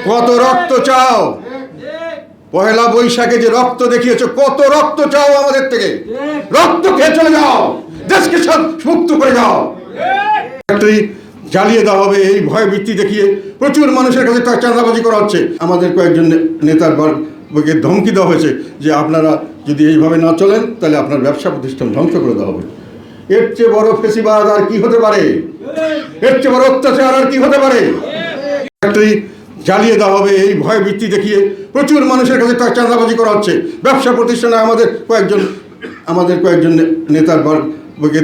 কত রক্ত চাও? পহেলা বৈশাখে যে রক্ত দেখিয়েছো, কত রক্ত চাও আমাদের থেকে? রক্ত খেয়ে চলে যাও, দেশকে মুক্ত করে যাও। জ্বালিয়ে দেওয়া হবে এই ভয় ভিত্তি দেখিয়ে প্রচুর মানুষের কাছে চাঁদাবাজি করা হচ্ছে। আমাদের কয়েকজন নেতার ধমকি দেওয়া হয়েছে যে আপনারা যদি এইভাবে না চলেন তাহলে আপনার ব্যবসা প্রতিষ্ঠান ধ্বংস করে দেওয়া হবে। এর চেয়ে বড় ফেসিবাদ আর কি হতে পারে? এর চেয়ে বড় অত্যাচার আর কি হতে পারে? জ্বালিয়ে দেওয়া হবে এই ভয় ভিত্তি দেখিয়ে প্রচুর মানুষের কাছে চাঁদাবাজি করা হচ্ছে। ব্যবসা প্রতিষ্ঠানে আমাদের কয়েকজন নেতার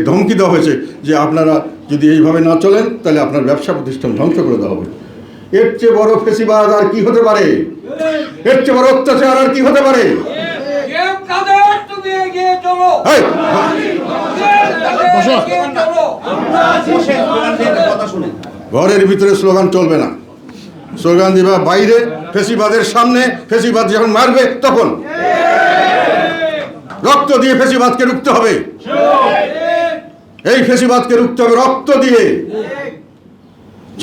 ধমকি দেওয়া হয়েছে যে আপনারা যদি এইভাবে না চলেন তাহলে আপনার ব্যবসা প্রতিষ্ঠান ধ্বংস করে দেওয়া হবে। এর চেয়ে বড় ফেসিবাদ আর কি হতে পারে? এর চেয়ে বড় অত্যাচার আর কি হতে পারে? ঘরের ভিতরে স্লোগান চলবে না, স্লোগান দিবা বাইরে। ফেসিবাদের সামনে, ফেসিবাদ যখন মারবে তখন রক্ত দিয়ে ফেসিবাদকে রুখতে হবে। এই ফেসিবাদকে রুখতে হবে রক্ত দিয়ে।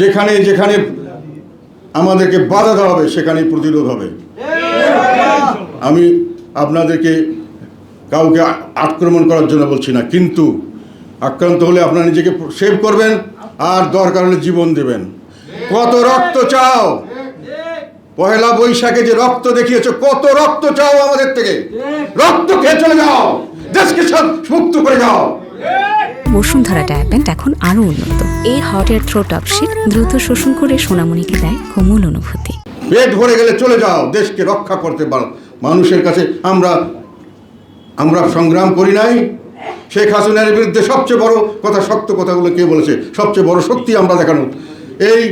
যেখানে যেখানে আমাদেরকে বাধা দেওয়া হবে সেখানেই প্রতিরোধ হবে। আমি আপনাদেরকে কাউকে আক্রমণ করার জন্য বলছি না, কিন্তু আক্রান্ত হলে আপনারা নিজেকে সেভ করবেন আর দরকার হলে জীবন দেবেন। কত রক্ত চাও? পহেলা বৈশাখে যে রক্ত দেখিয়েছো, কত রক্ত চাও আমাদের থেকে? রক্ত খেয়ে চলে যাও, দেশকে মুক্ত করে যাও। বসুন্ধরা ডায়াপেন্ট এখন আরো উন্নত। এই হট এয়ার থ্রো টপ শীত দ্রুত শোষণ করে সোনামণিকে দেয় কোমল অনুভূতি। পেট ভরে গেলে চলে যাও, দেশকে রক্ষা করতে পারো। মানুষের কাছে আমরা সংগ্রাম করি নাই? শেখ হাসিনার বিরুদ্ধে সবচেয়ে বড় কথা, শক্ত কথাগুলো কে বলেছে? সবচেয়ে বড় শক্তি আমরা দেখানো। এই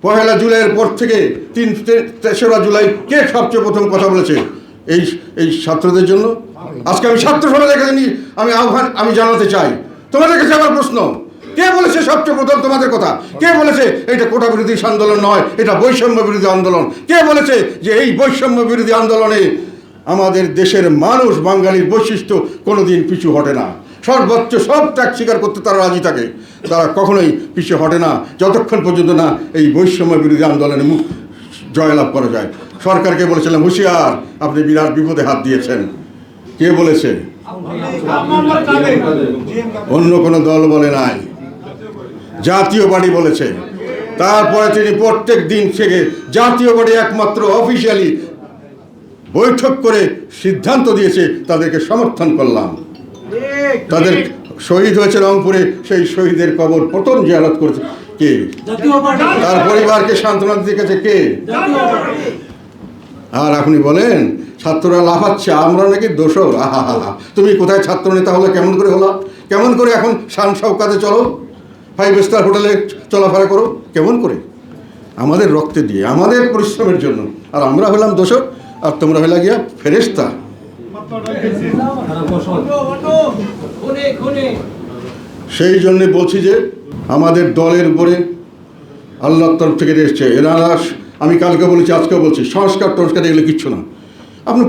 পহেলা জুলাইয়ের পর থেকে 3রা জুলাই কে সবচেয়ে প্রথম কথা বলেছে এই ছাত্রদের জন্য? আজকে আমি ছাত্র সমাজের কাছে আমি জানাতে চাই, তোমাদের কাছে আমার প্রশ্ন, কে বলেছে সবচেয়ে প্রথম তোমাদের কথা? কে বলেছে এটা কোটা বিরোধী আন্দোলন নয়, এটা বৈষম্য বিরোধী আন্দোলন? কে বলেছে যে এই বৈষম্য বিরোধী আন্দোলনে আমাদের দেশের মানুষ, বাঙালির বৈশিষ্ট্য কোনোদিন পিছু হটে না? সর্বোচ্চ সব ত্যাগ স্বীকার করতে তারা রাজি থাকে, তারা কখনোই পিছু হটে না যতক্ষণ পর্যন্ত না এই বৈষম্য বিরোধী আন্দোলনে জয়লাভ করা যায়। সরকারকে বলেছিলাম হুঁশিয়ার, আপনি বিরাট বিপদে হাত দিয়েছেন। কে বলেছে? অন্য কোনো দল বলে নাই, জাতীয় পার্টি বলেছে। তারপরে তিনি প্রত্যেক দিন থেকে জাতীয় পার্টি একমাত্র অফিসিয়ালি বৈঠক করে সিদ্ধান্ত দিয়েছে, তাদেরকে সমর্থন করলাম। তাদের শহীদ হয়েছে রংপুরে, সেই শহীদের কবর প্রথম জিয়ারত করেছে কে? তার পরিবারকে সান্ত্বনা দিয়েছে কে? আর আপনি বলেন ছাত্ররা লাফাচ্ছে, আমরা নাকি দোষর। আহা, তুমি কোথায় ছাত্র নেতা হলে? কেমন করে হলো? কেমন করে এখন শান শওকাতে চলো, 5 স্টার হোটেলে চলাফেরা করো? কেমন করে? আমাদের রক্তে দিয়ে, আমাদের পরিশ্রমের জন্য। আর আমরা হলাম দোষর, আর তোমরা হলে গিয়া ফেরেশতা। সেই জন্যে বলছি যে আমাদের দলের উপরে আল্লাহর তরফ থেকে এসছে। এনারা, আমি কালকে বলেছি, আজকেও বলছি, সংস্কার এগুলো কিচ্ছু না। আপনি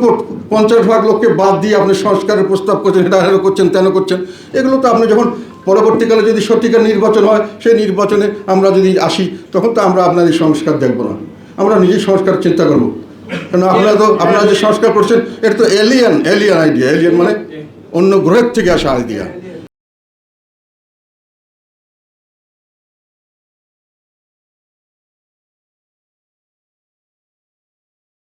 50 ভাগ লোককে বাদ দিয়ে আপনি সংস্কারের প্রস্তাব করছেন, এটা করছেন, তেন করছেন। এগুলো তো আপনি যখন পরবর্তীকালে যদি সত্যিকার নির্বাচন হয়, সেই নির্বাচনে আমরা যদি আসি, তখন তো আমরা আপনাদের সংস্কার দেখব না, আমরা নিজেই সংস্কার চিন্তা করবো। কারণ আপনারা যে সংস্কার করছেন এটা তো এলিয়ান আইডিয়া। এলিয়ান মানে অন্য গ্রহের থেকে আসা আইডিয়া।